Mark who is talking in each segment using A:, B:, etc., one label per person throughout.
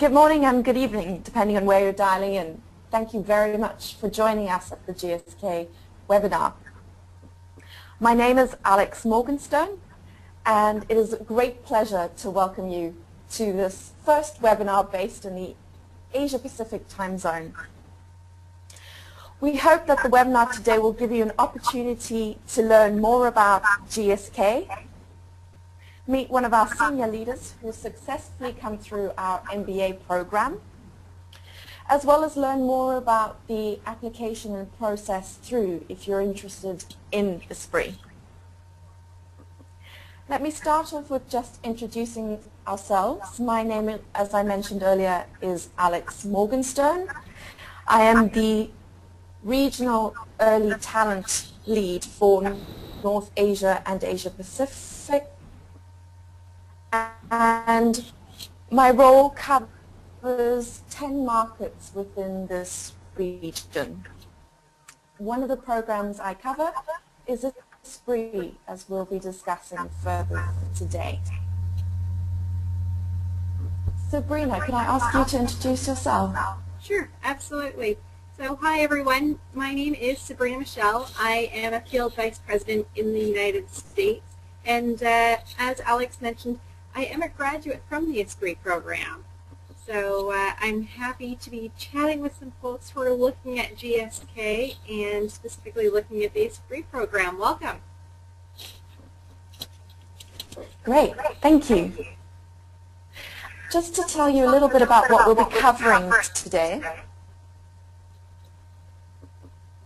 A: Good morning and good evening, depending on where you're dialing in. Thank you very much for joining us at the GSK webinar. My name is Alex Morgenstern, and it is a great pleasure to welcome you to this first webinar based in the Asia Pacific time zone. We hope that the webinar today will give you an opportunity to learn more about GSK, meet one of our senior leaders who successfully come through our MBA program, as well as learn more about the application and process through if you're interested in Esprit. Let me start off with just introducing ourselves. My name, as I mentioned earlier, is Alex Morgenstern. I am the Regional Early Talent Lead for North Asia and Asia Pacific, and my role covers 10 markets within this region. One of the programs I cover is Esprit, as we'll be discussing further today. Sabrina, can I ask you to introduce yourself?
B: Sure, absolutely. So hi everyone, my name is Sabrina Michelle. I am a Field Vice President in the United States, and as Alex mentioned, I am a graduate from the Esprit Program. So I'm happy to be chatting with some folks who are looking at GSK and specifically looking at the Esprit Program. Welcome.
A: Great, thank you. Just to tell you a little bit about what we'll be covering today,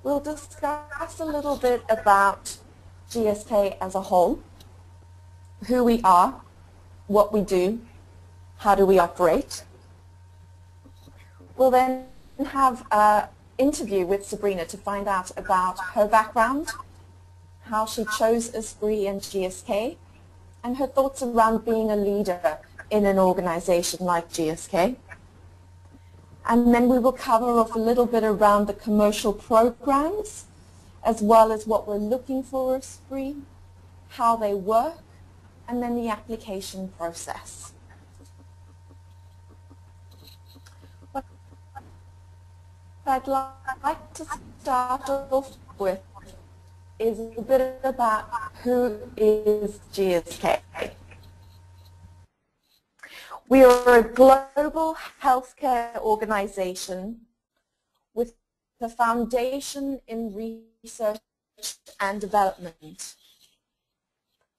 A: we'll discuss a little bit about GSK as a whole, who we are, what we do, how do we operate. We'll then have an interview with Sabrina to find out about her background, how she chose Esprit and GSK, and her thoughts around being a leader in an organization like GSK. And then we will cover off a little bit around the commercial programs, as well as what we're looking for Esprit, how they work, and then the application process. What I'd like to start off with is a bit about who is GSK. We are a global healthcare organization with a foundation in research and development,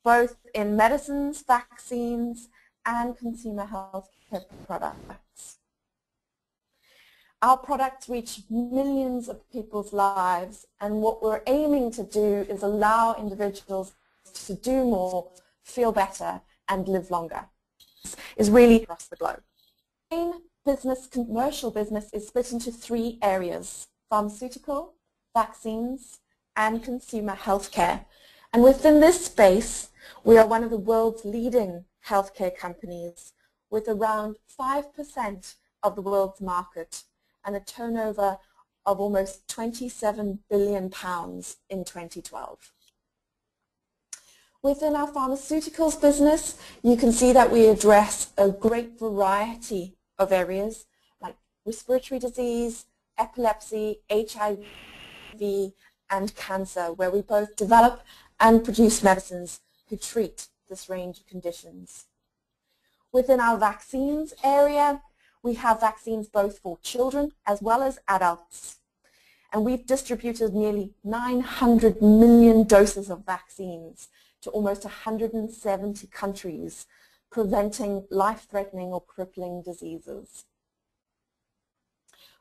A: both in medicines, vaccines, and consumer healthcare products. Our products reach millions of people's lives, and what we're aiming to do is allow individuals to do more, feel better, and live longer. Is really across the globe. The main business, commercial business, is split into three areas: pharmaceutical, vaccines, and consumer healthcare. And within this space, we are one of the world's leading healthcare companies with around 5% of the world's market and a turnover of almost £27 billion in 2012. Within our pharmaceuticals business, you can see that we address a great variety of areas like respiratory disease, epilepsy, HIV, and cancer, where we both develop and produce medicines who treat this range of conditions. Within our vaccines area, we have vaccines both for children as well as adults. And we've distributed nearly 900 million doses of vaccines to almost 170 countries, preventing life-threatening or crippling diseases.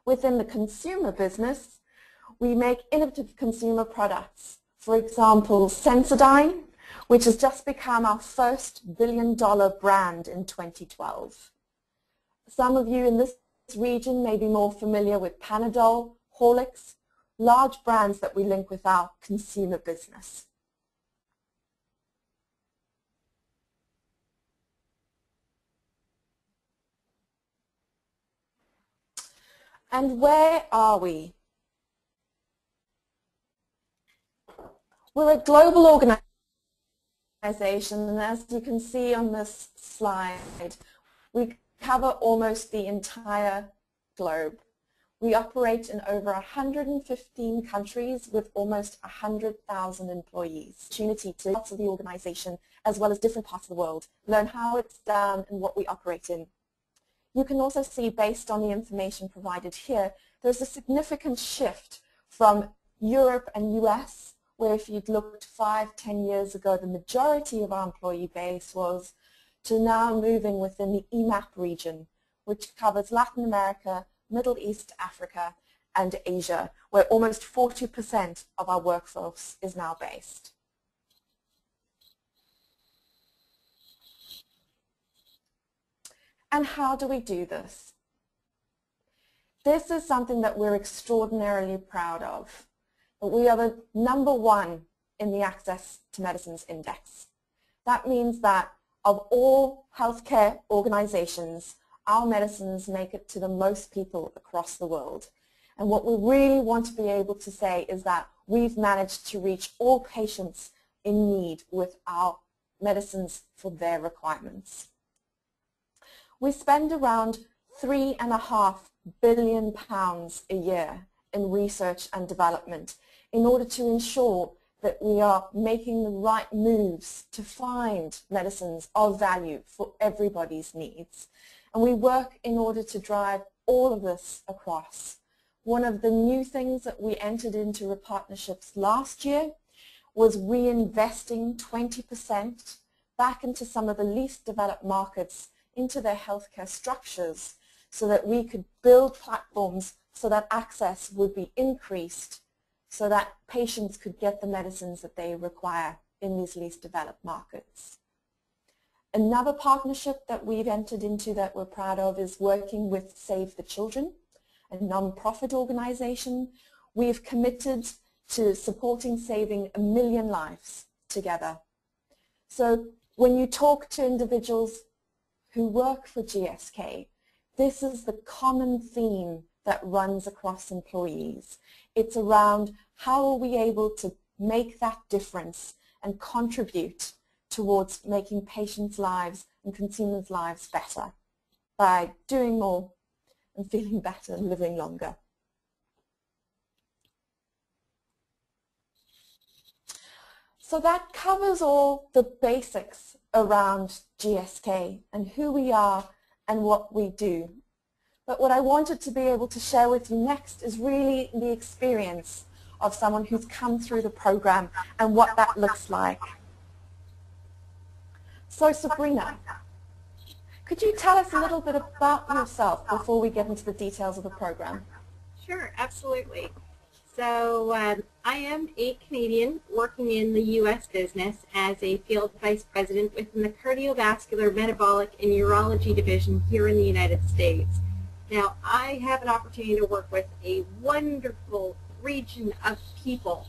A: Within the consumer business, we make innovative consumer products. For example, Sensodyne, which has just become our first billion-dollar brand in 2012. Some of you in this region may be more familiar with Panadol, Horlicks, large brands that we link with our consumer business. And where are we? We're a global organization, and as you can see on this slide, we cover almost the entire globe. We operate in over 115 countries with almost 100,000 employees. Opportunity to parts of the organization as well as different parts of the world, learn how it's done and what we operate in. You can also see, based on the information provided here, there's a significant shift from Europe and US, where if you'd looked 5-10 years ago, the majority of our employee base was, to now moving within the EMAP region, which covers Latin America, Middle East, Africa, and Asia, where almost 40% of our workforce is now based. And how do we do this? This is something that we're extraordinarily proud of. We are the #1 in the Access to Medicines Index. That means that of all healthcare organizations, our medicines make it to the most people across the world. And what we really want to be able to say is that we've managed to reach all patients in need with our medicines for their requirements. We spend around £3.5 billion a year in research and development in order to ensure that we are making the right moves to find medicines of value for everybody's needs. And we work in order to drive all of this across. One of the new things that we entered into with partnerships last year was reinvesting 20% back into some of the least developed markets into their healthcare structures so that we could build platforms so that access would be increased so that patients could get the medicines that they require in these least developed markets. Another partnership that we've entered into that we're proud of is working with Save the Children, a non-profit organization. We've committed to supporting saving 1 million lives together. So when you talk to individuals who work for GSK, this is the common theme that runs across employees. It's around how are we able to make that difference and contribute towards making patients' lives and consumers' lives better by doing more and feeling better and living longer. So that covers all the basics around GSK and who we are and what we do. But what I wanted to be able to share with you next is really the experience of someone who's come through the program and what that looks like. So Sabrina, could you tell us a little bit about yourself before we get into the details of the program?
B: Sure, absolutely. So I am a Canadian working in the U.S. business as a field vice president within the cardiovascular, metabolic, and urology division here in the United States. Now, I have an opportunity to work with a wonderful region of people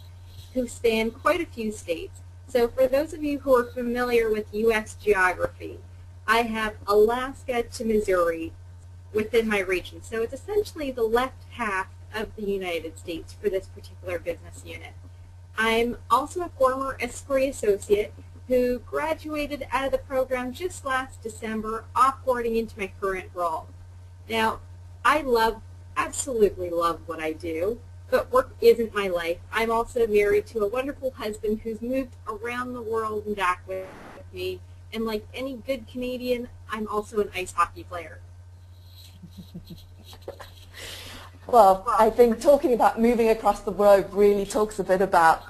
B: who span quite a few states. So for those of you who are familiar with U.S. geography, I have Alaska to Missouri within my region. So it's essentially the left half of the United States for this particular business unit. I'm also a former Esprit associate who graduated out of the program just last December, offboarding into my current role. Now, I absolutely love what I do, but work isn't my life. I'm also married to a wonderful husband who's moved around the world and back with me, and like any good Canadian, I'm also an ice hockey player.
A: Well, I think talking about moving across the globe really talks a bit about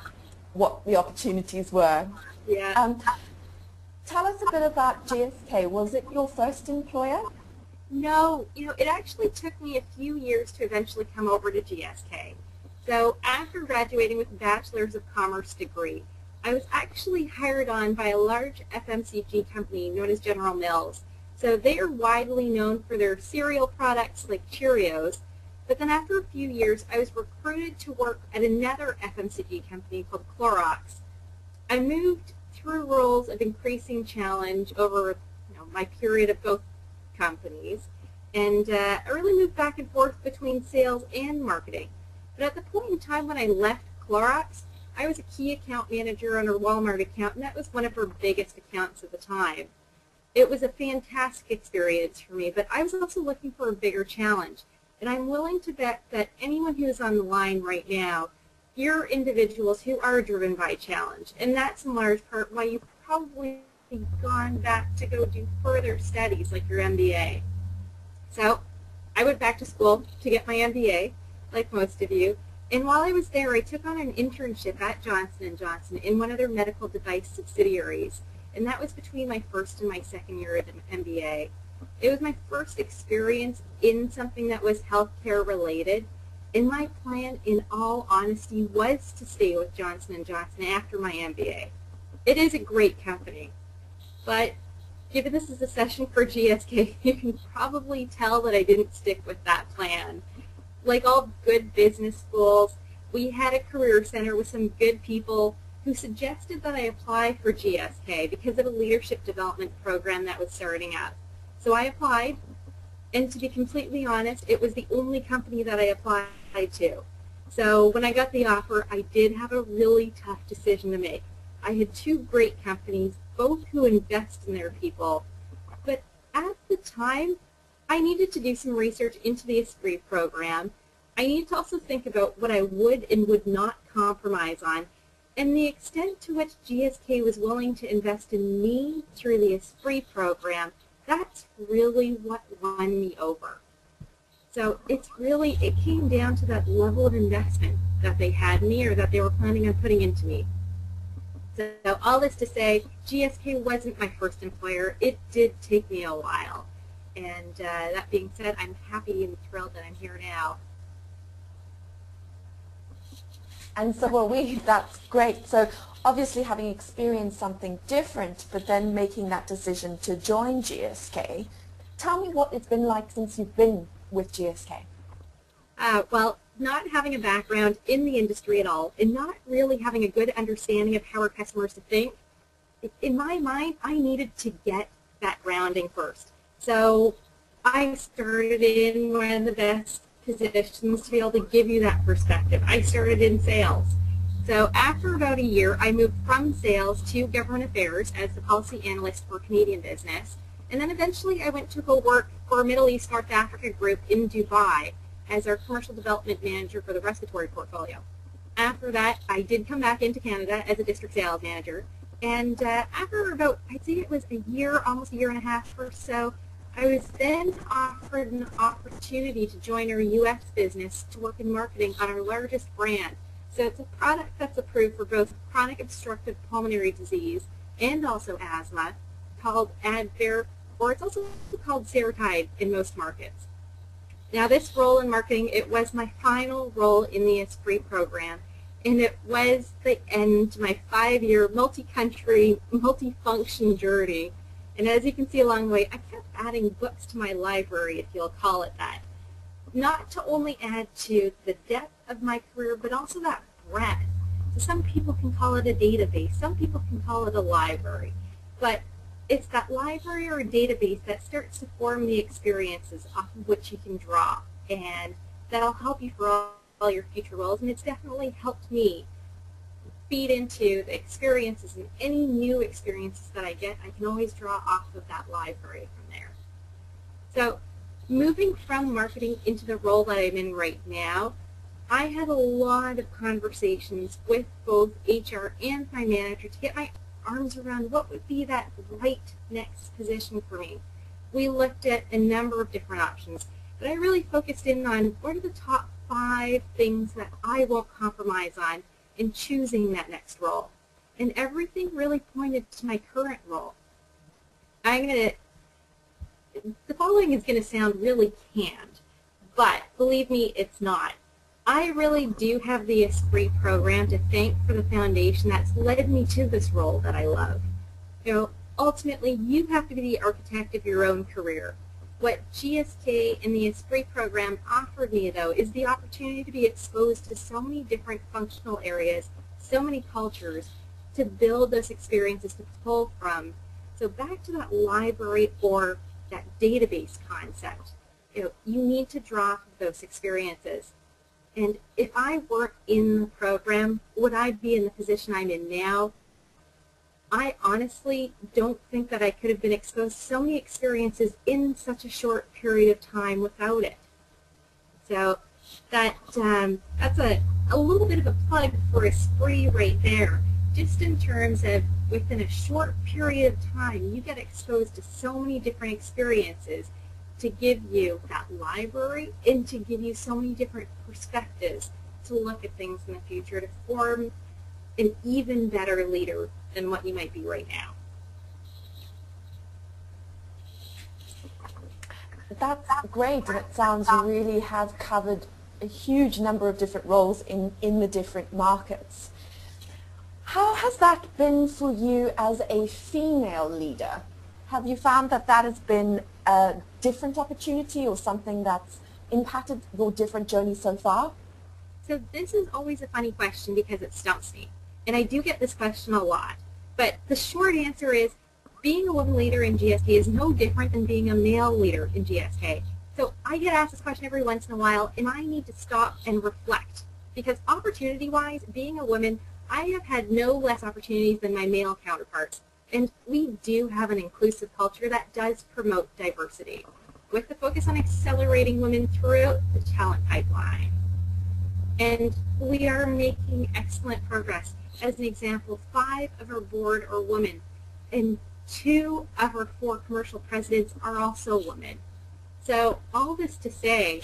A: what the opportunities were.
B: Yeah.
A: Tell us a bit about GSK. Was it your first employer?
B: No, it actually took me a few years to eventually come over to GSK. So after graduating with a Bachelor's of Commerce degree, I was actually hired on by a large FMCG company known as General Mills. So they are widely known for their cereal products like Cheerios. But then after a few years, I was recruited to work at another FMCG company called Clorox. I moved through roles of increasing challenge over my period at both companies, and I really moved back and forth between sales and marketing. But at the point in time when I left Clorox, I was a key account manager on her Walmart account, and that was one of her biggest accounts at the time. It was a fantastic experience for me, but I was also looking for a bigger challenge. And I'm willing to bet that anyone who's on the line right now, you're individuals who are driven by challenge. And that's in large part why you've probably gone back to go do further studies like your MBA. So I went back to school to get my MBA, like most of you. And while I was there, I took on an internship at Johnson & Johnson in one of their medical device subsidiaries. And that was between my first and my second year of MBA. It was my first experience in something that was healthcare related. And my plan, in all honesty, was to stay with Johnson & Johnson after my MBA. It is a great company. But given this is a session for GSK, you can probably tell that I didn't stick with that plan. Like all good business schools, we had a career center with some good people who suggested that I apply for GSK because of a leadership development program that was starting up. So I applied, and to be completely honest, it was the only company that I applied to. So when I got the offer, I did have a really tough decision to make. I had two great companies, both who invest in their people, but at the time, I needed to do some research into the Esprit Program. I needed to also think about what I would and would not compromise on, and the extent to which GSK was willing to invest in me through the Esprit Program. That's really what won me over. So it came down to that level of investment that they had in me or that they were planning on putting into me. So all this to say, GSK wasn't my first employer. It did take me a while. And that being said, I'm happy and thrilled that I'm here now.
A: And so were we. That's great. So obviously having experienced something different, but then making that decision to join GSK, tell me what it's been like since you've been with GSK.
B: Well, not having a background in the industry at all, and not really having a good understanding of how our customers think, in my mind, I needed to get that grounding first. So I started in one of the best positions to be able to give you that perspective. I started in sales. So after about a year, I moved from sales to government affairs as the policy analyst for Canadian business. And then eventually I went to go work for a Middle East North Africa group in Dubai as our commercial development manager for the respiratory portfolio. After that, I did come back into Canada as a district sales manager. And after about, I'd say it was a year, almost a year and a half or so, I was then offered an opportunity to join our U.S. business to work in marketing on our largest brand. So it's a product that's approved for both chronic obstructive pulmonary disease and also asthma, called Advair, or it's also called Seretide in most markets. Now this role in marketing, it was my final role in the Esprit Program, and it was the end to my 5-year multi-country, multi-function journey. And as you can see along the way, I kept adding books to my library, if you'll call it that. Not to only add to the depth of my career, but also that breadth. So some people can call it a database, some people can call it a library. But it's that library or a database that starts to form the experiences off of which you can draw. And that'll help you for all your future roles. And it's definitely helped me feed into the experiences, and any new experiences that I get, I can always draw off of that library from there. So moving from marketing into the role that I'm in right now, I had a lot of conversations with both HR and my manager to get my arms around what would be that right next position for me. We looked at a number of different options, but I really focused in on what are the top 5 things that I won't compromise on in choosing that next role. And everything really pointed to my current role. The following is going to sound really canned, but believe me, it's not. I really do have the Esprit Program to thank for the foundation that's led me to this role that I love. You know, ultimately, you have to be the architect of your own career. What GSK and the Esprit Program offered me, though, is the opportunity to be exposed to so many different functional areas, so many cultures, to build those experiences to pull from. So back to that library or that database concept, you need to draw from those experiences. And if I weren't in the program, would I be in the position I'm in now? I honestly don't think that I could have been exposed to so many experiences in such a short period of time without it. So that's a little bit of a plug for Esprit right there. Just in terms of within a short period of time, you get exposed to so many different experiences to give you that library and to give you so many different perspectives to look at things in the future to form an even better leader than what you might be right now.
A: That's great, and it sounds you really have covered a huge number of different roles in the different markets. How has that been for you as a female leader? Have you found that that has been a different opportunity or something that's impacted your different journey so far?
B: So this is always a funny question because it stumps me. And I do get this question a lot. But the short answer is being a woman leader in GSK is no different than being a male leader in GSK. So I get asked this question every once in a while, and I need to stop and reflect. Because opportunity-wise, being a woman, I have had no less opportunities than my male counterparts. And we do have an inclusive culture that does promote diversity, with the focus on accelerating women throughout the talent pipeline. And we are making excellent progress. As an example, 5 of our board are women, and 2 of our 4 commercial presidents are also women. So all this to say,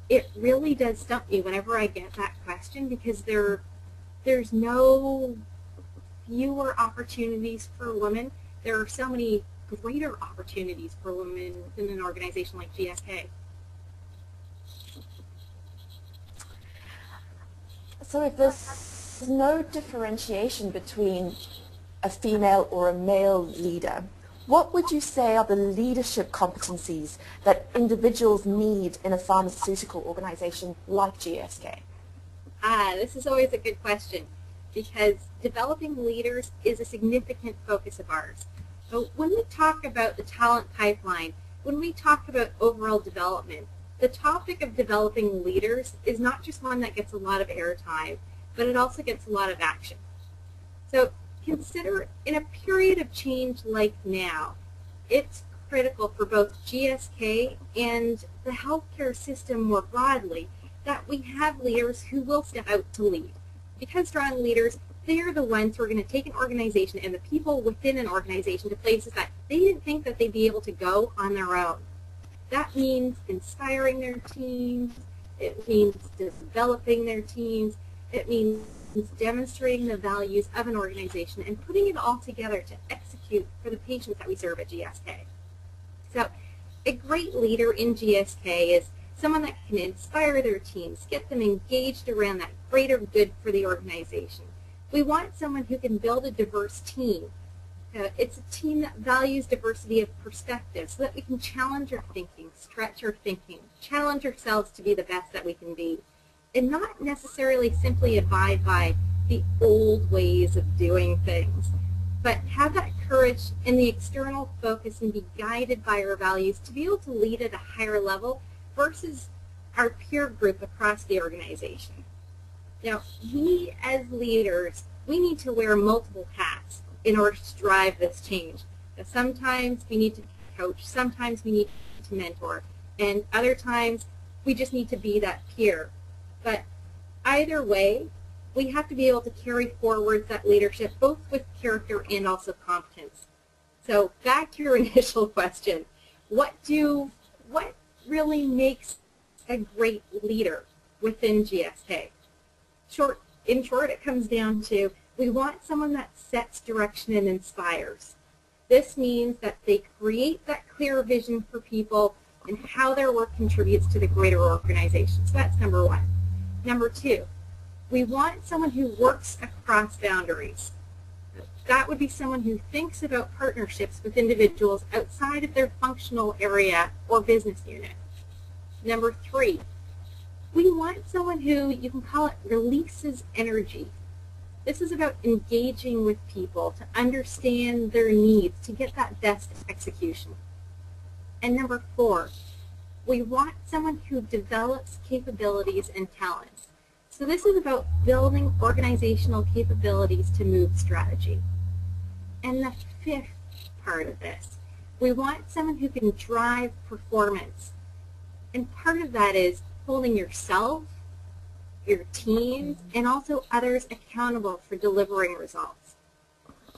B: it really does stump me whenever I get that question, because there's no fewer opportunities for women. There are so many greater opportunities for women in an organization like GSK.
A: So if there's no differentiation between a female or a male leader, what would you say are the leadership competencies that individuals need in a pharmaceutical organization like GSK?
B: This is always a good question, because developing leaders is a significant focus of ours. So when we talk about the talent pipeline, when we talk about overall development, the topic of developing leaders is not just one that gets a lot of airtime, but it also gets a lot of action. So consider, in a period of change like now, it's critical for both GSK and the healthcare system more broadly that we have leaders who will step out to lead. Because strong leaders, they are the ones who are going to take an organization and the people within an organization to places that they didn't think that they'd be able to go on their own. That means inspiring their teams, it means developing their teams, it means demonstrating the values of an organization and putting it all together to execute for the patients that we serve at GSK. So a great leader in GSK is someone that can inspire their teams, get them engaged around that greater good for the organization. We want someone who can build a diverse team. It's a team that values diversity of perspective so that we can challenge our thinking, stretch our thinking, challenge ourselves to be the best that we can be, and not necessarily simply abide by the old ways of doing things, but have that courage and the external focus and be guided by our values to be able to lead at a higher level versus our peer group across the organization. Now, we as leaders, we need to wear multiple hats in order to drive this change. Now, sometimes we need to coach, sometimes we need to mentor, and other times we just need to be that peer. But either way, we have to be able to carry forward that leadership both with character and also competence. So back to your initial question, what really makes a great leader within GSK? In short, it comes down to we want someone that sets direction and inspires. This means that they create that clear vision for people and how their work contributes to the greater organization. So that's number one. Number two, we want someone who works across boundaries. That would be someone who thinks about partnerships with individuals outside of their functional area or business unit. Number three, we want someone who, you can call it, releases energy. This is about engaging with people to understand their needs, to get that best execution. And number four, we want someone who develops capabilities and talents. So this is about building organizational capabilities to move strategy. And the fifth part of this, we want someone who can drive performance. And part of that is holding yourself, your teams, and also others accountable for delivering results.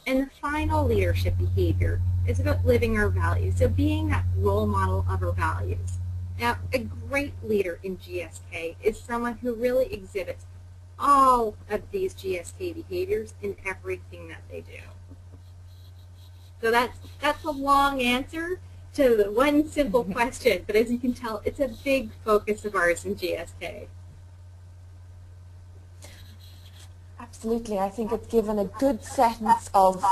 B: And the final leadership behavior is about living our values, so being that role model of our values. Now, a great leader in GSK is someone who really exhibits all of these GSK behaviors in everything that they do. So that's a long answer to the one simple question, but as you can tell, it's a big focus of ours in GSK.
A: Absolutely. I think it's given a good sense of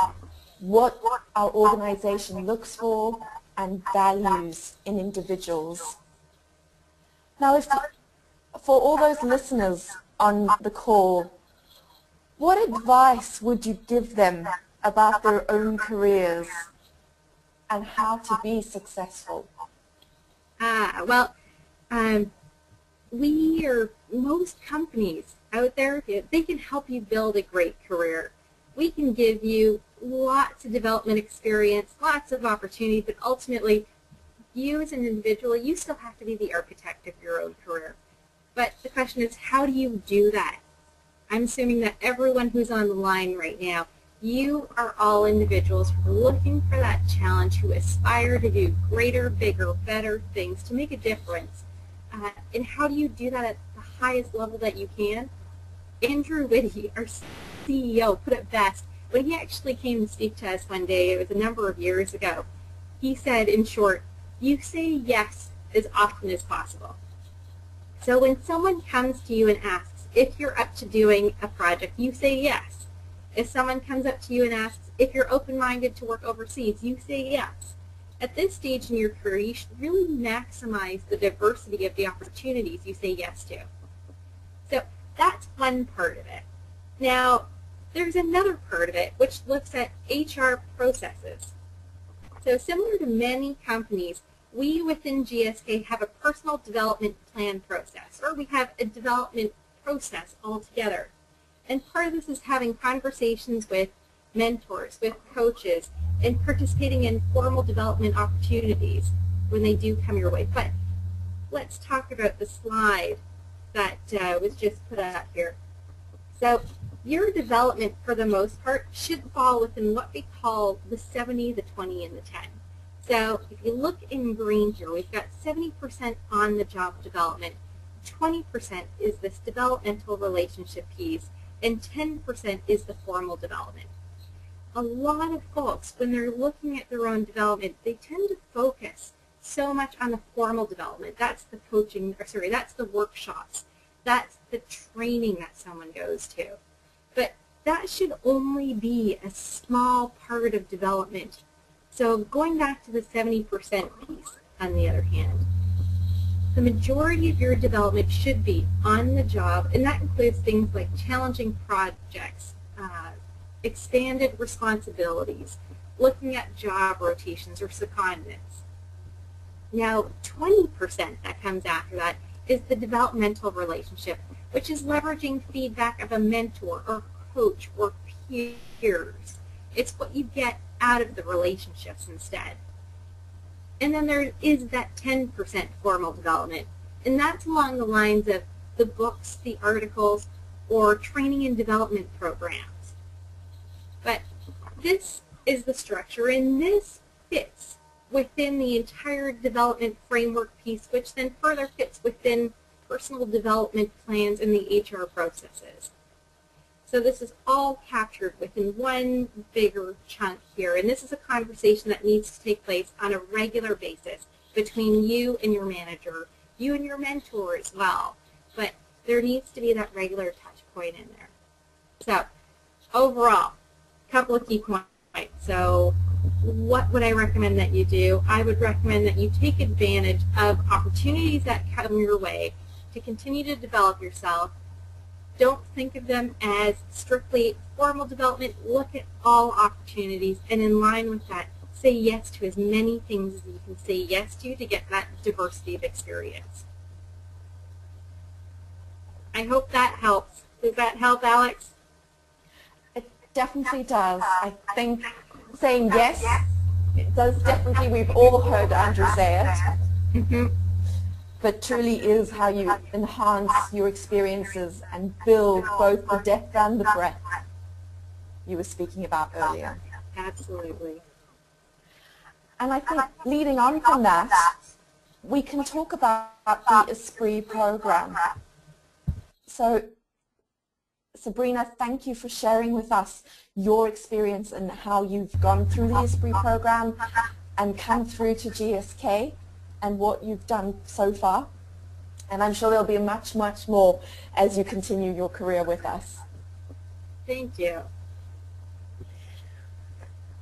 A: what our organization looks for and values in individuals. Now, for all those listeners on the call, what advice would you give them about their own careers and how to be successful?
B: Most companies out there, they can help you build a great career. We can give you lots of development experience, lots of opportunity, but ultimately, you as an individual, you still have to be the architect of your own career. But the question is, how do you do that? I'm assuming that everyone who's on the line right now, you are all individuals who are looking for that challenge, who aspire to do greater, bigger, better things, to make a difference. And how do you do that at the highest level that you can? Andrew Whitty, our CEO, put it best. When he actually came to speak to us one day, it was a number of years ago, he said, in short, you say yes as often as possible. So when someone comes to you and asks if you're up to doing a project, you say yes. If someone comes up to you and asks if you're open-minded to work overseas, you say yes. At this stage in your career, you should really maximize the diversity of the opportunities you say yes to. So that's one part of it. Now, there's another part of it which looks at HR processes. So similar to many companies, we within GSK have a personal development plan process, or we have a development process altogether. And part of this is having conversations with mentors, with coaches, and participating in formal development opportunities when they do come your way. But let's talk about the slide that was just put up here. So your development, for the most part, should fall within what we call the 70, the 20, and the 10. So if you look in green here, we've got 70% on the job development, 20% is this developmental relationship piece, and 10% is the formal development. A lot of folks, when they're looking at their own development, they tend to focus so much on the formal development. That's the coaching, or sorry, that's the workshops. That's the training that someone goes to. But that should only be a small part of development. So going back to the 70% piece, on the other hand, the majority of your development should be on the job, and that includes things like challenging projects, expanded responsibilities, looking at job rotations or secondments. Now, 20% that comes after that is the developmental relationship, which is leveraging feedback of a mentor or coach or peers. It's what you get out of the relationships instead. And then there is that 10% formal development, and that's along the lines of the books, the articles, or training and development programs. But this is the structure, and this fits within the entire development framework piece, which then further fits within personal development plans and the HR processes. So this is all captured within one bigger chunk here, and this is a conversation that needs to take place on a regular basis between you and your manager, you and your mentor as well. But there needs to be that regular touch point in there. So overall, a couple of key points. So what would I recommend that you do? I would recommend that you take advantage of opportunities that come your way to continue to develop yourself. Don't think of them as strictly formal development. Look at all opportunities, and in line with that, say yes to as many things as you can say yes to get that diversity of experience. I hope that helps. Does that help, Alex?
A: It definitely does. I think saying yes. It does definitely, we've all heard Andrew say it.
B: Mm-hmm.
A: But truly is how you enhance your experiences and build both the depth and the breadth you were speaking about earlier.
B: Absolutely.
A: And I think leading on from that, we can talk about the Esprit Program. So Sabrina, thank you for sharing with us your experience and how you've gone through the Esprit Program and come through to GSK and what you've done so far. And I'm sure there'll be much, much more as you continue your career with us.
B: Thank you.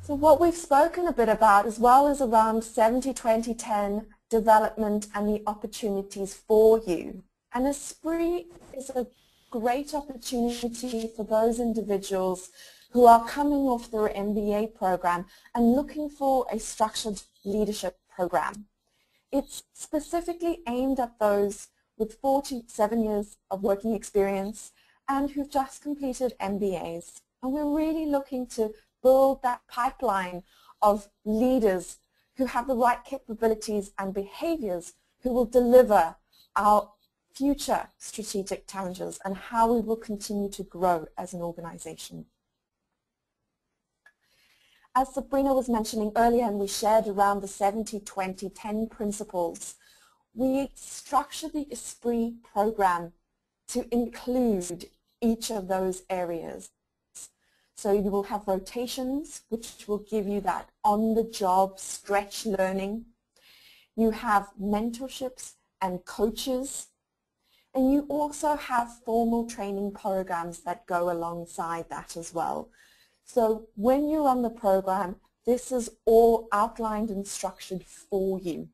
A: So what we've spoken a bit about as well is around 70-20-10 development and the opportunities for you. And Esprit is a great opportunity for those individuals who are coming off their MBA program and looking for a structured leadership program. It's specifically aimed at those with 4 to 7 years of working experience and who've just completed MBAs. And we're really looking to build that pipeline of leaders who have the right capabilities and behaviors who will deliver our future strategic challenges and how we will continue to grow as an organization. As Sabrina was mentioning earlier, and we shared around the 70-20-10 principles, we structure the Esprit program to include each of those areas. So you will have rotations, which will give you that on-the-job stretch learning. You have mentorships and coaches. And you also have formal training programs that go alongside that as well. So when you're on the program, this is all outlined and structured for you.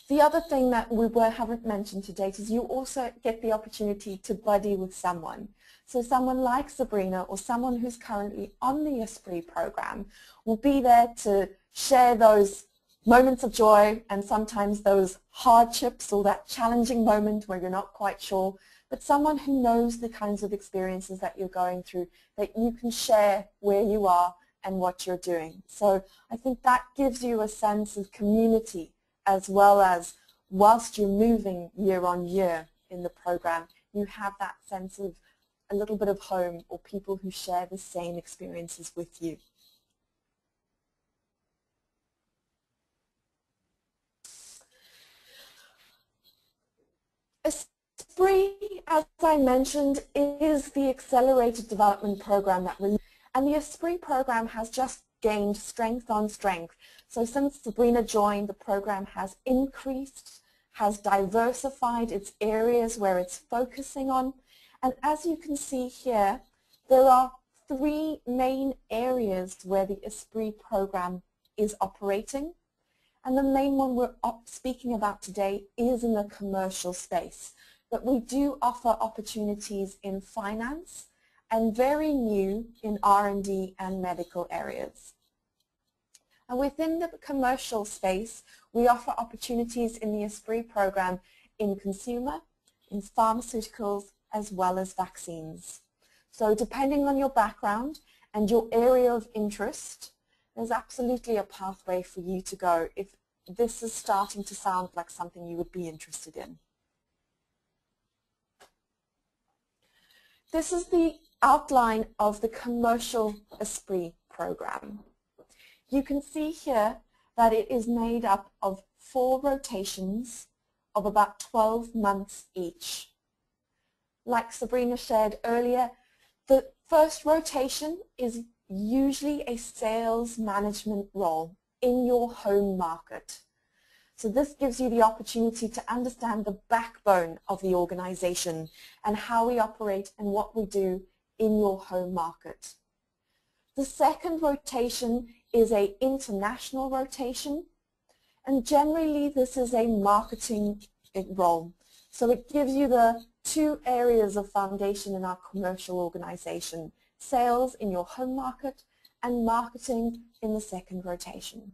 A: The other thing that we haven't mentioned to date is you also get the opportunity to buddy with someone. So someone like Sabrina or someone who's currently on the Esprit program will be there to share those moments of joy and sometimes those hardships or that challenging moment where you're not quite sure, but someone who knows the kinds of experiences that you're going through, that you can share where you are and what you're doing. So I think that gives you a sense of community as well as whilst you're moving year on year in the program, you have that sense of a little bit of home or people who share the same experiences with you. Esprit, as I mentioned, is the accelerated development program that we, and the Esprit program has just gained strength on strength. So since Sabrina joined, the program has increased, has diversified its areas where it's focusing on, and as you can see here, there are 3 main areas where the Esprit program is operating. And the main one we're speaking about today is in the commercial space. But we do offer opportunities in finance and very new in R&D and medical areas. And within the commercial space, we offer opportunities in the Esprit program in consumer, in pharmaceuticals, as well as vaccines. So depending on your background and your area of interest, there's absolutely a pathway for you to go if this is starting to sound like something you would be interested in. This is the outline of the commercial Esprit program. You can see here that it is made up of 4 rotations of about 12 months each. Like Sabrina shared earlier, the first rotation is usually a sales management role in your home market. So this gives you the opportunity to understand the backbone of the organization and how we operate and what we do in your home market. The second rotation is an international rotation, and generally this is a marketing role. So it gives you the 2 areas of foundation in our commercial organization, sales in your home market and marketing in the second rotation.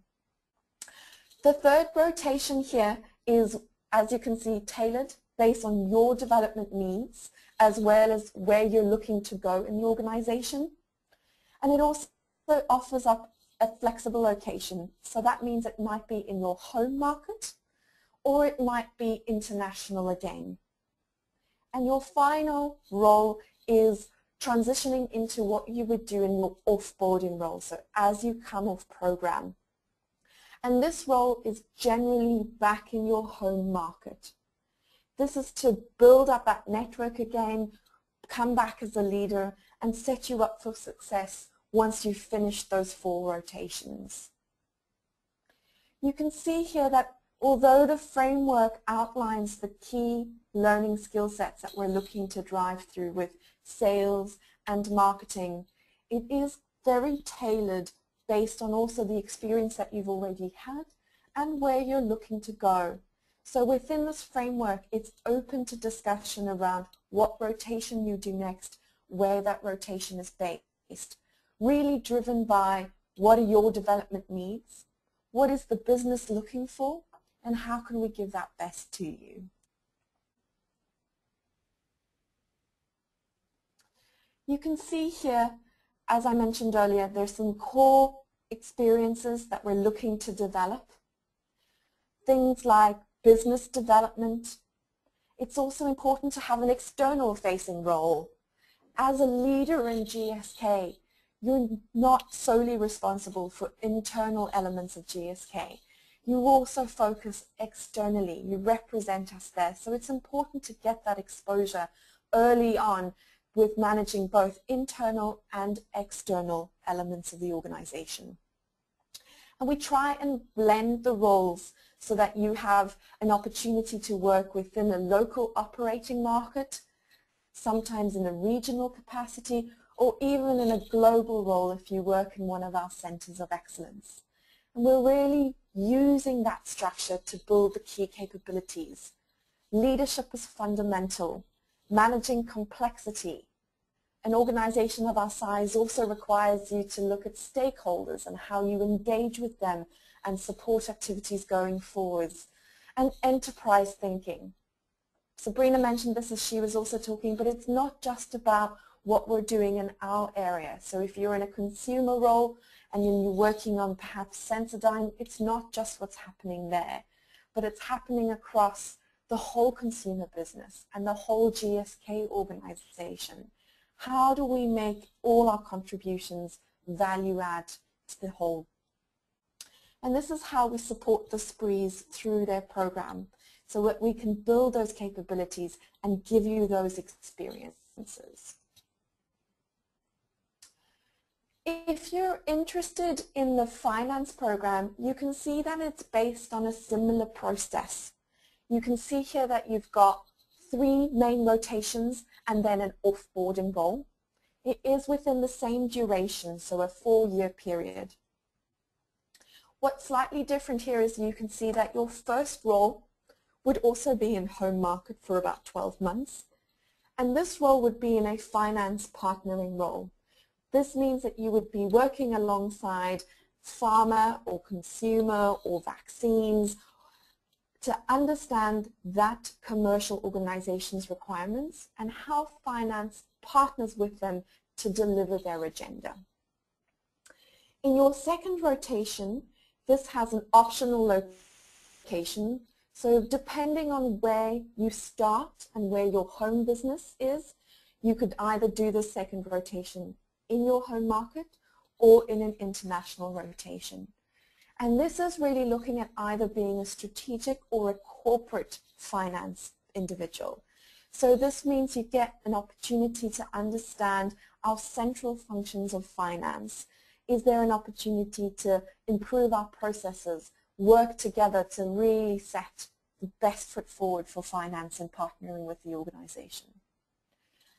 A: The third rotation here is, as you can see, tailored based on your development needs as well as where you're looking to go in the organization. And it also offers up a flexible location. So that means it might be in your home market or it might be international again. And your final role is transitioning into what you would do in your offboarding role, so as you come off program. And this role is generally back in your home market. This is to build up that network again, come back as a leader, and set you up for success once you've finished those 4 rotations. You can see here that although the framework outlines the key learning skill sets that we're looking to drive through with sales and marketing, it is very tailored based on also the experience that you've already had and where you're looking to go. So within this framework, it's open to discussion around what rotation you do next, where that rotation is based, really driven by what are your development needs, what is the business looking for, and how can we give that best to you. You can see here, as I mentioned earlier, there's some core experiences that we're looking to develop. Things like business development. It's also important to have an external facing role. As a leader in GSK, you're not solely responsible for internal elements of GSK. You also focus externally. You represent us there. So it's important to get that exposure early on with managing both internal and external elements of the organization. And we try and blend the roles so that you have an opportunity to work within a local operating market, sometimes in a regional capacity, or even in a global role if you work in one of our centers of excellence. And we're really using that structure to build the key capabilities. Leadership is fundamental. Managing complexity. An organization of our size also requires you to look at stakeholders and how you engage with them and support activities going forwards. And enterprise thinking. Sabrina mentioned this as she was also talking, but it's not just about what we're doing in our area. So if you're in a consumer role and you're working on perhaps Sensodyne, it's not just what's happening there, but it's happening across the whole consumer business and the whole GSK organization. How do we make all our contributions value add to the whole? And this is how we support the Sprees through their program, so that we can build those capabilities and give you those experiences. If you're interested in the finance program, you can see that it's based on a similar process. You can see here that you've got 3 main rotations and then an offboarding role. It is within the same duration, so a 4-year period. What's slightly different here is you can see that your first role would also be in home market for about 12 months. And this role would be in a finance partnering role. This means that you would be working alongside pharma or consumer or vaccines to understand that commercial organization's requirements and how finance partners with them to deliver their agenda. In your second rotation, this has an optional location. So depending on where you start and where your home business is, you could either do the second rotation in your home market or in an international rotation. And this is really looking at either being a strategic or a corporate finance individual. So this means you get an opportunity to understand our central functions of finance. Is there an opportunity to improve our processes, work together to really set the best foot forward for finance and partnering with the organization?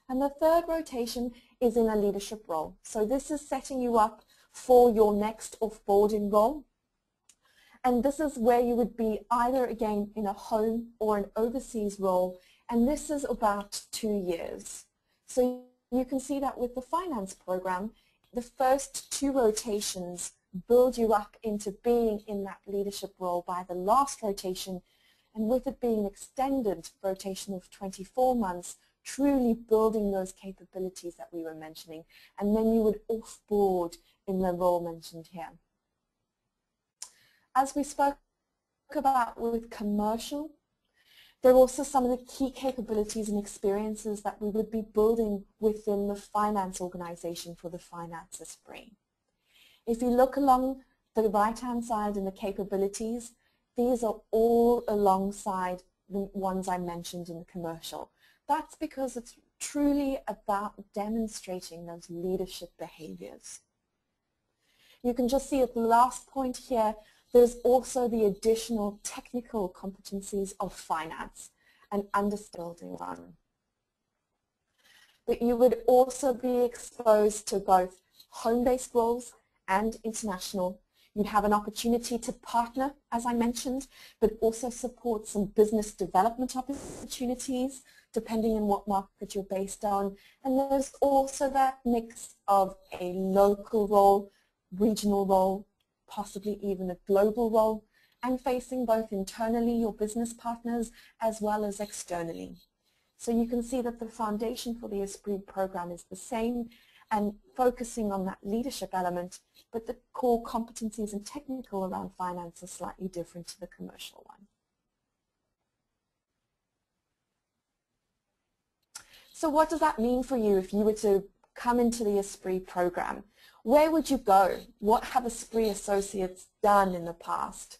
A: And the third rotation is in a leadership role. So this is setting you up for your next offboarding role. And this is where you would be either again in a home or an overseas role, and this is about 2 years. So you can see that with the finance program, the first 2 rotations build you up into being in that leadership role by the last rotation, and with it being an extended rotation of 24 months, truly building those capabilities that we were mentioning, and then you would offboard in the role mentioned here. As we spoke about with commercial, there are also some of the key capabilities and experiences that we would be building within the finance organization for the Finance Esprit. If you look along the right-hand side in the capabilities, these are all alongside the ones I mentioned in the commercial. That's because it's truly about demonstrating those leadership behaviors. You can just see at the last point here, there's also the additional technical competencies of finance and understanding one. But you would also be exposed to both home-based roles and international. You'd have an opportunity to partner, as I mentioned, but also support some business development opportunities, depending on what market you're based on. And there's also that mix of a local role, regional role, possibly even a global role, and facing both internally your business partners as well as externally. So you can see that the foundation for the Esprit program is the same and focusing on that leadership element, but the core competencies and technical around finance are slightly different to the commercial one. So what does that mean for you if you were to come into the Esprit program? Where would you go? What have Esprit associates done in the past?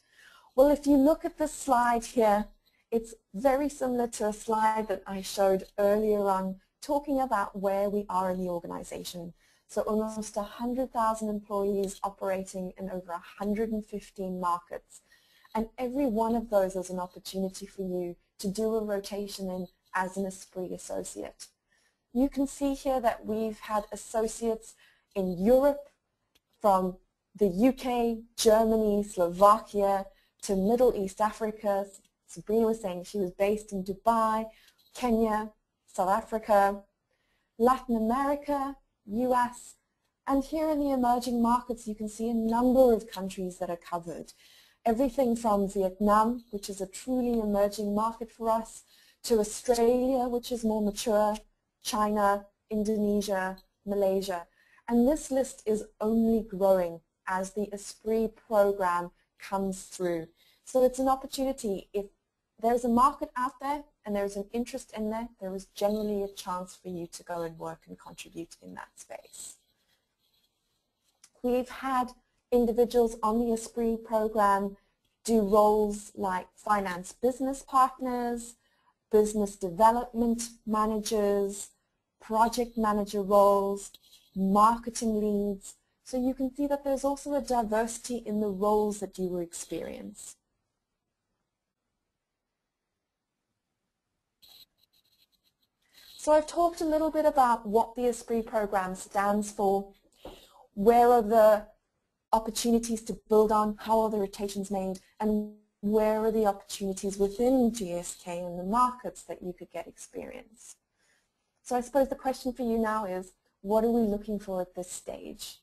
A: Well, if you look at this slide here, it's very similar to a slide that I showed earlier on, talking about where we are in the organization. So almost 100,000 employees operating in over 115 markets. And every one of those is an opportunity for you to do a rotation in as an Esprit associate. You can see here that we've had associates in Europe, from the UK, Germany, Slovakia, to Middle East Africa. Sabrina was saying she was based in Dubai, Kenya, South Africa, Latin America, US, and here in the emerging markets you can see a number of countries that are covered. Everything from Vietnam, which is a truly emerging market for us, to Australia, which is more mature, China, Indonesia, Malaysia. And this list is only growing as the Esprit program comes through. So it's an opportunity. If there's a market out there and there's an interest in there, there is generally a chance for you to go and work and contribute in that space. We've had individuals on the Esprit program do roles like finance business partners, business development managers, project manager roles, marketing leads. So you can see that there's also a diversity in the roles that you will experience. So I've talked a little bit about what the Esprit program stands for, where are the opportunities to build on, how are the rotations made, and where are the opportunities within GSK and the markets that you could get experience. So I suppose the question for you now is, what are we looking for at this stage?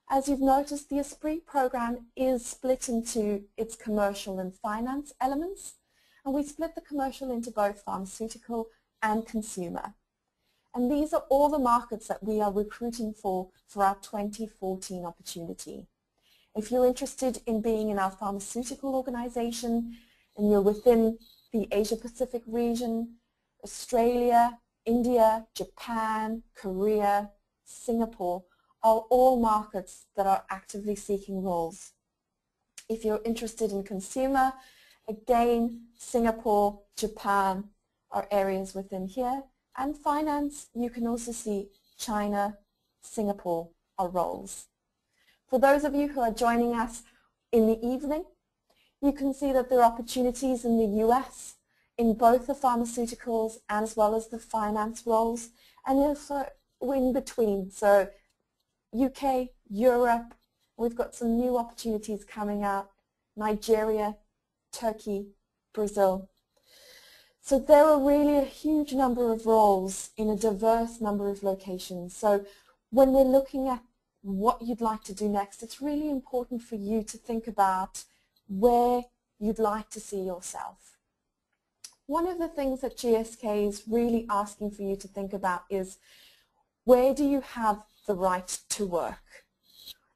A: As you've noticed, the Esprit program is split into its commercial and finance elements, and we split the commercial into both pharmaceutical and consumer. And these are all the markets that we are recruiting for our 2014 opportunity. If you're interested in being in our pharmaceutical organization and you're within the Asia-Pacific region, Australia, India, Japan, Korea, Singapore are all markets that are actively seeking roles. If you're interested in consumer, again, Singapore, Japan are areas within here. And finance, you can also see China, Singapore are roles. For those of you who are joining us in the evening, you can see that there are opportunities in the US in both the pharmaceuticals as well as the finance roles, and also in between. So UK, Europe, we've got some new opportunities coming out, Nigeria, Turkey, Brazil. So there are really a huge number of roles in a diverse number of locations. So when we're looking at what you'd like to do next, it's really important for you to think about where you'd like to see yourself. One of the things that GSK is really asking for you to think about is, where do you have the right to work?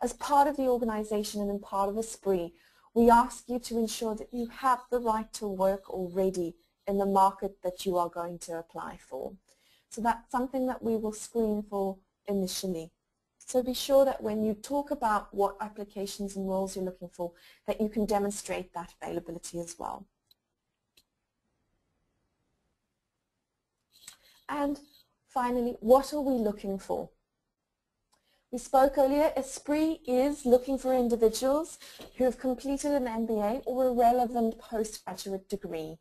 A: As part of the organization and in part of Esprit, we ask you to ensure that you have the right to work already in the market that you are going to apply for. So that's something that we will screen for initially. So be sure that when you talk about what applications and roles you're looking for, that you can demonstrate that availability as well. And finally, what are we looking for? We spoke earlier, Esprit is looking for individuals who have completed an MBA or a relevant postgraduate degree.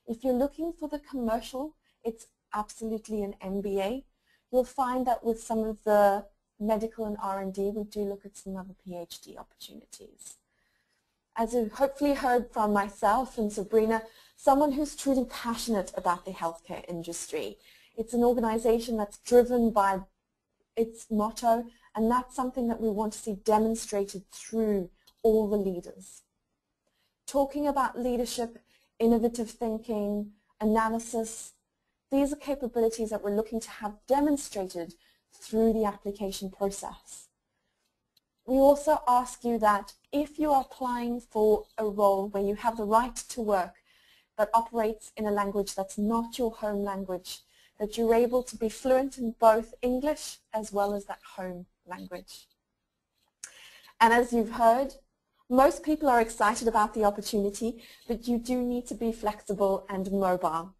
A: If you're looking for the commercial, it's absolutely an MBA. You'll find that with some of the medical and R&D, we do look at some other PhD opportunities. As you hopefully heard from myself and Sabrina, someone who's truly passionate about the healthcare industry. It's an organization that's driven by its motto, and that's something that we want to see demonstrated through all the leaders. Talking about leadership, innovative thinking, analysis, these are capabilities that we're looking to have demonstrated through the application process. We also ask you that if you are applying for a role where you have the right to work that operates in a language that's not your home language, that you're able to be fluent in both English as well as that home language. And as you've heard, most people are excited about the opportunity, but you do need to be flexible and mobile.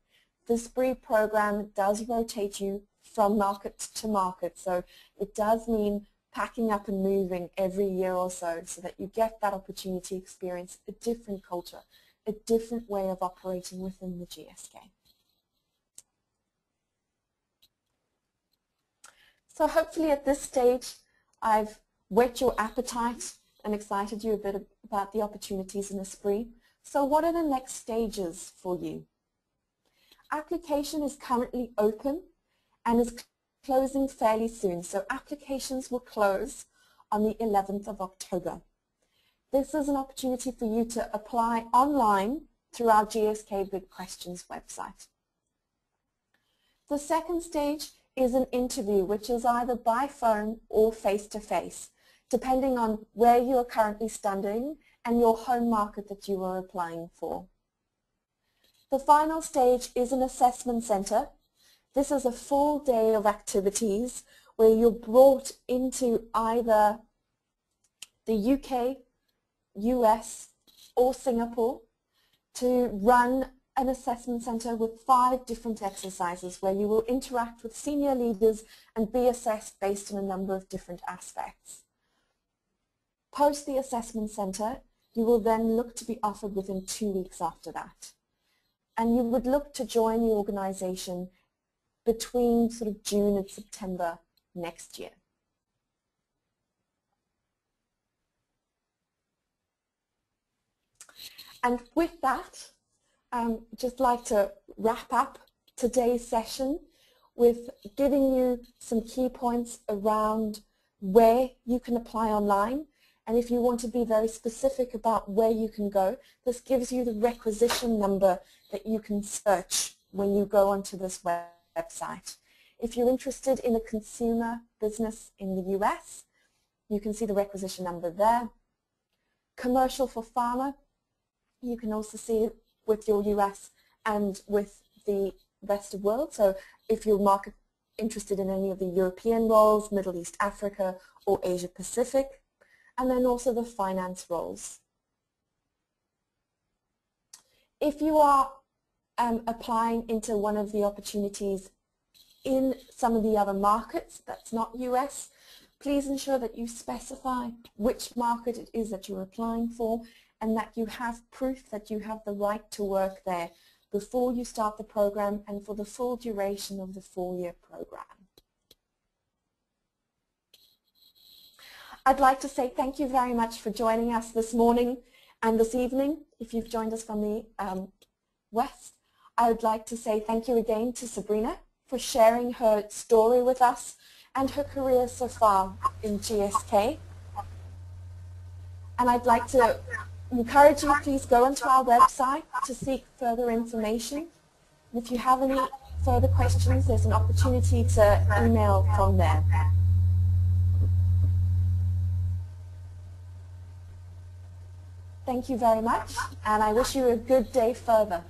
A: The Esprit program does rotate you from market to market, so it does mean packing up and moving every year or so that you get that opportunity to experience a different culture, a different way of operating within the GSK. So hopefully at this stage I've whet your appetite and excited you a bit about the opportunities in Esprit. So what are the next stages for you? Application is currently open and is closing fairly soon. So applications will close on the 11th of October. This is an opportunity for you to apply online through our GSK Big Questions website. The second stage is an interview, which is either by phone or face-to-face, depending on where you are currently studying and your home market that you are applying for. The final stage is an assessment center. This is a full day of activities where you're brought into either the UK, US, or Singapore to run an assessment center with 5 different exercises where you will interact with senior leaders and be assessed based on a number of different aspects. Post the assessment center, you will then look to be offered within 2 weeks after that. And you would look to join the organization between sort of June and September next year. And with that, just like to wrap up today's session with giving you some key points around where you can apply online. And if you want to be very specific about where you can go, this gives you the requisition number that you can search when you go onto this website. If you're interested in a consumer business in the US, you can see the requisition number there. Commercial for pharma, you can also see it with your US and with the rest of the world. So if you're interested in any of the European roles, Middle East, Africa, or Asia Pacific, and then also the finance roles. If you are applying into one of the opportunities in some of the other markets that's not US, please ensure that you specify which market it is that you're applying for and that you have proof that you have the right to work there before you start the program and for the full duration of the 4-year program. I'd like to say thank you very much for joining us this morning and this evening. If you've joined us from the West, I would like to say thank you again to Sabrina for sharing her story with us and her career so far in GSK. And I'd like to encourage you, please go onto our website to seek further information. If you have any further questions, there's an opportunity to email from there. Thank you very much, and I wish you a good day further.